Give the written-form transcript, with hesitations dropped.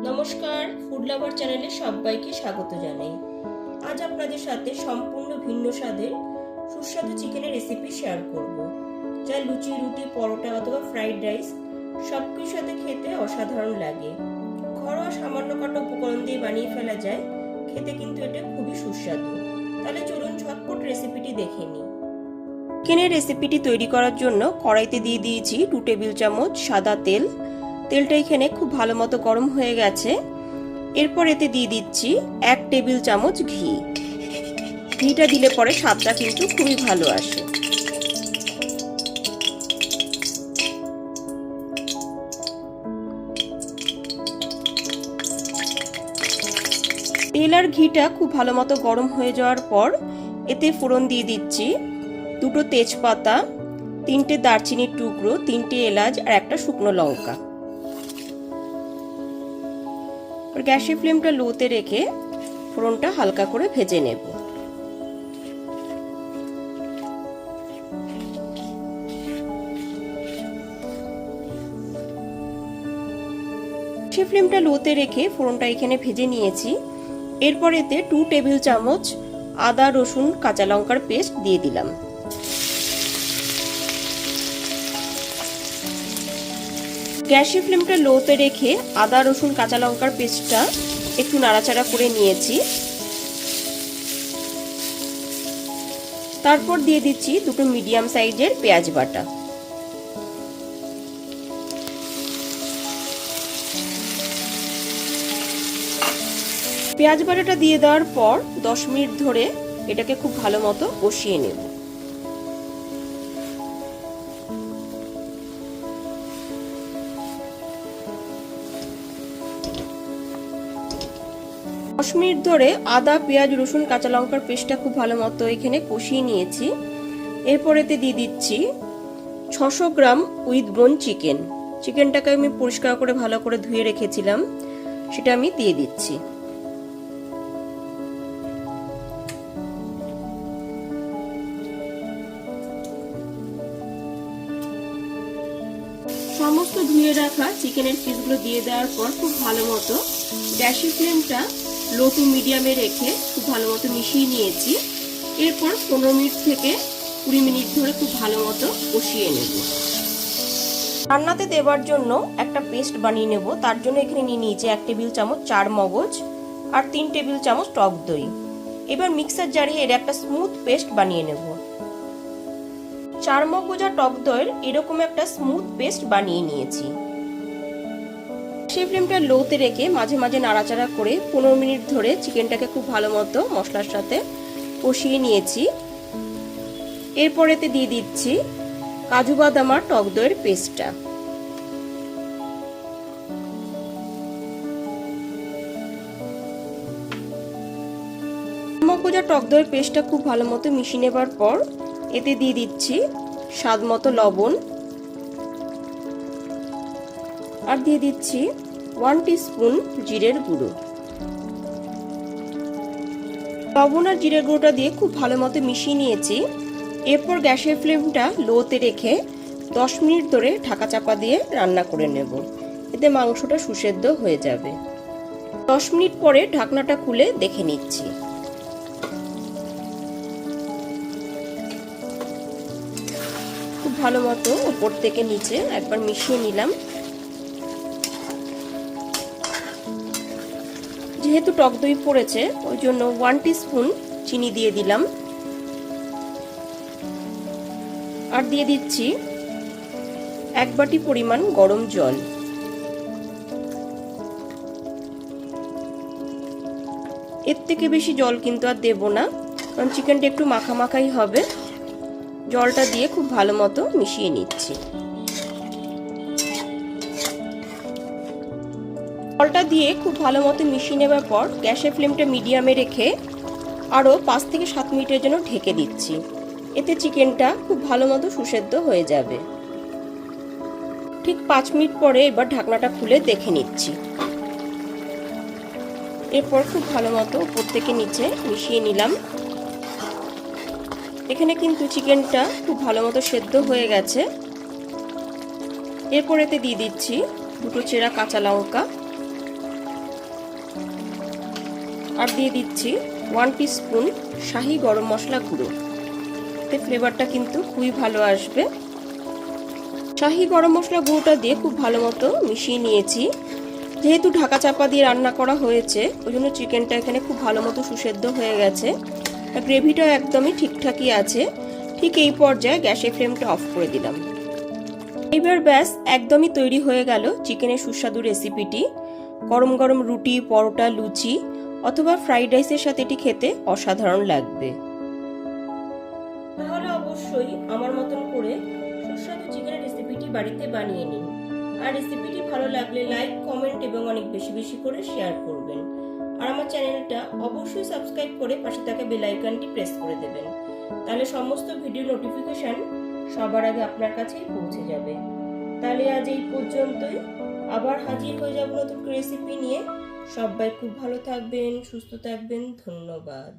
নমস্কার, food lover চ্যানেলে সবাইকে স্বাগত জানাই। আজ আপনাদের সাথে সম্পূর্ণ ভিন্ন স্বাদের সুস্বাদু চিকেনের রেসিপি শেয়ার করব, যা লুচি, রুটি, পরোটা অথবা ফ্রাইড রাইস সবকিছুর সাথে খেতে অসাধারণ লাগে। ঘরোয়া সামান্য কটা উপকরণ দিয়ে বানিয়ে ফেলা যায়, খেতে কিন্তু এটা খুবই সুস্বাদু। তাহলে চলুন ঝটপট রেসিপিটি দেখে নিই। চিকেনের রেসিপিটি তৈরি করার জন্য কড়াইতে দিয়ে দিয়েছি 2 টেবিল চামচ সাদা তেল। তেলটা এখানে খুব ভালো মতো গরম হয়ে গেছে। এরপর এতে দিয়ে দিচ্ছি 1 টেবিল চামচ ঘি। ঘিটা দিলে পরে স্বাদটা কিন্তু খুবই ভালো আসে। তেল আর ঘিটা খুব ভালো মতো গরম হয়ে যাওয়ার পর এতে ফোড়ন দিয়ে দিচ্ছি 2টো তেজপাতা, 3টে দারচিনির টুকরো, 3টে এলাচ আর একটা শুকনো লঙ্কা। গ্যাসের ফ্লেমটা লোতে রেখে ফোড়নটা হালকা করে ভেজে নেব। গ্যাসের ফ্লেমটা লোতে রেখে ফোড়নটা এখানে ভেজে নিয়েছি। এরপর এতে 2 টেবিল চামচ আদা, রসুন, কাঁচা লঙ্কার পেস্ট দিয়ে দিলাম। গ্যাসের ফ্লেমটা লোতে রেখে আদা, রসুন, কাঁচা লঙ্কার পেস্টটা একটু নাড়াচাড়া করে নিয়েছি। তারপর দিয়ে দিচ্ছি 2টো মিডিয়াম সাইজের পেঁয়াজ বাটা। পেঁয়াজ বাটাটা দিয়ে দেওয়ার পর 10 মিনিট ধরে এটাকে খুব ভালো মতো কষিয়ে নেব। মিনিট ধরে আদা, পেঁয়াজ, রসুন, কাঁচা লঙ্কার পেস্টটা খুব ভালো মতো এখানে কষিয়ে নিয়েছি। এরপর এতে দিয়ে দিচ্ছি 600 গ্রাম উইথ বোন চিকেন। চিকেনটাকে আমি পরিষ্কার করে ভালো করে ধুয়ে রেখেছিলাম, সেটা আমি দিয়ে দিচ্ছি। সমস্ত ধুয়ে রাখা চিকেনের পিসগুলো দিয়ে দেওয়ার পর খুব ভালো মতো গ্যাসের ফ্লেমটা লো টু মিডিয়ামে রেখে খুব ভালো মতো মিশিয়ে নিয়েছি। এরপর 15 মিনিট থেকে 20 মিনিট ধরে খুব ভালো মতো কষিয়ে নেব। রান্নাতে দেওয়ার জন্য একটা পেস্ট বানিয়ে নেব। তার জন্য এখানে নিয়ে নিয়েছি 1 টেবিল চামচ চার মগজ আর 3 টেবিল চামচ টক দই। এবার মিক্সার জারে এর একটা স্মুথ পেস্ট বানিয়ে নেব। চার মগজ আর টক দইয়ের এরকম একটা স্মুথ পেস্ট বানিয়ে নিয়েছি। সেই ফ্লেমটা লোতে রেখে মাঝে মাঝে নাড়াচাড়া করে 15 মিনিট ধরে চিকেনটাকে খুব ভালো মতো মশলার সাথে কষিয়ে নিয়েছি। এরপর এতে দিয়ে দিচ্ছি কাজু বাদাম আর টক দইয়ের পেস্টটা। মগজ আর টক দইয়ের পেস্টটা খুব ভালো মতো মিশিয়ে নেবার পর এতে দিয়ে দিচ্ছি স্বাদ মতো লবণ আর দিয়ে দিচ্ছি 1 টিস্পুন জিরের গুঁড়ো। লবণ আর জিরের গুঁড়োটা দিয়ে খুব ভালো মতো মিশিয়ে নিয়েছি। এরপর গ্যাসের ফ্লেমটা লোতে রেখে 10 মিনিট ধরে ঢাকা চাপা দিয়ে রান্না করে নেব। এতে মাংসটা সুসেদ্ধ হয়ে যাবে। 10 মিনিট পরে ঢাকনাটা খুলে দেখে নিচ্ছি। খুব ভালো মতো উপর থেকে নিচে একবার মিশিয়ে নিলাম। যেহেতু টক দই পড়েছে ওই জন্য 1 টিস্পুন চিনি দিয়ে দিলাম আর দিয়ে দিচ্ছি 1 বাটি পরিমাণ গরম জল। এর থেকে বেশি জল কিন্তু আর দেব না, কারণ চিকেনটা একটু মাখা মাখাই হবে। জলটা দিয়ে খুব ভালো মতো মিশিয়ে নিচ্ছি। জলটা দিয়ে খুব ভালো মতো মিশিয়ে নেবার পর গ্যাসের ফ্লেমটা মিডিয়ামে রেখে আরও 5 থেকে 7 মিনিটের জন্য ঢেকে দিচ্ছি। এতে চিকেনটা খুব ভালো মতো সুসেদ্ধ হয়ে যাবে। ঠিক 5 মিনিট পরে এবার ঢাকনাটা খুলে দেখে নিচ্ছি। এরপর খুব ভালো মতো উপর থেকে নিচে মিশিয়ে নিলাম। এখানে কিন্তু চিকেনটা খুব ভালো মতো সেদ্ধ হয়ে গেছে। এরপর এতে দিয়ে দিচ্ছি দুটো চেরা কাঁচা লঙ্কা আর দিয়ে দিচ্ছি 1 টিস্পুন শাহি গরম মশলা গুঁড়ো। এতে ফ্লেভারটা কিন্তু খুবই ভালো আসবে। শাহি গরম মশলা গুঁড়োটা দিয়ে খুব ভালো মতো মিশিয়ে নিয়েছি। যেহেতু ঢাকা চাপা দিয়ে রান্না করা হয়েছে, ওই জন্য চিকেনটা এখানে খুব ভালো মতো সুসেদ্ধ হয়ে গেছে। গ্রেভিটাও একদমই ঠিকঠাকই আছে। ঠিক এই পর্যায়ে গ্যাসের ফ্লেমটা অফ করে দিলাম। এবার ব্যাস একদমই তৈরি হয়ে গেল চিকেনের সুস্বাদু রেসিপিটি। গরম গরম রুটি, পরোটা, লুচি অথবা ফ্রাইড রাইসের সাথে এটি খেতে অসাধারণ লাগবে। তাহলে অবশ্যই আমার মতন করে সুস্বাদু চিকেনের রেসিপিটি বাড়িতে বানিয়ে নিন। আর রেসিপিটি ভালো লাগলে লাইক, কমেন্ট এবং অনেক বেশি বেশি করে শেয়ার করবেন। আর আমার চ্যানেলটা অবশ্যই সাবস্ক্রাইব করে পাশে থাকা বেল আইকনটি প্রেস করে দেবেন। তাহলে সমস্ত ভিডিও নোটিফিকেশন সবার আগে আপনার কাছেই পৌঁছে যাবে। তাহলে আজ এই পর্যন্তই, আবার হাজির হয়ে যাব নতুন রেসিপি নিয়ে। সবাই খুব ভালো থাকবেন, সুস্থ থাকবেন। ধন্যবাদ।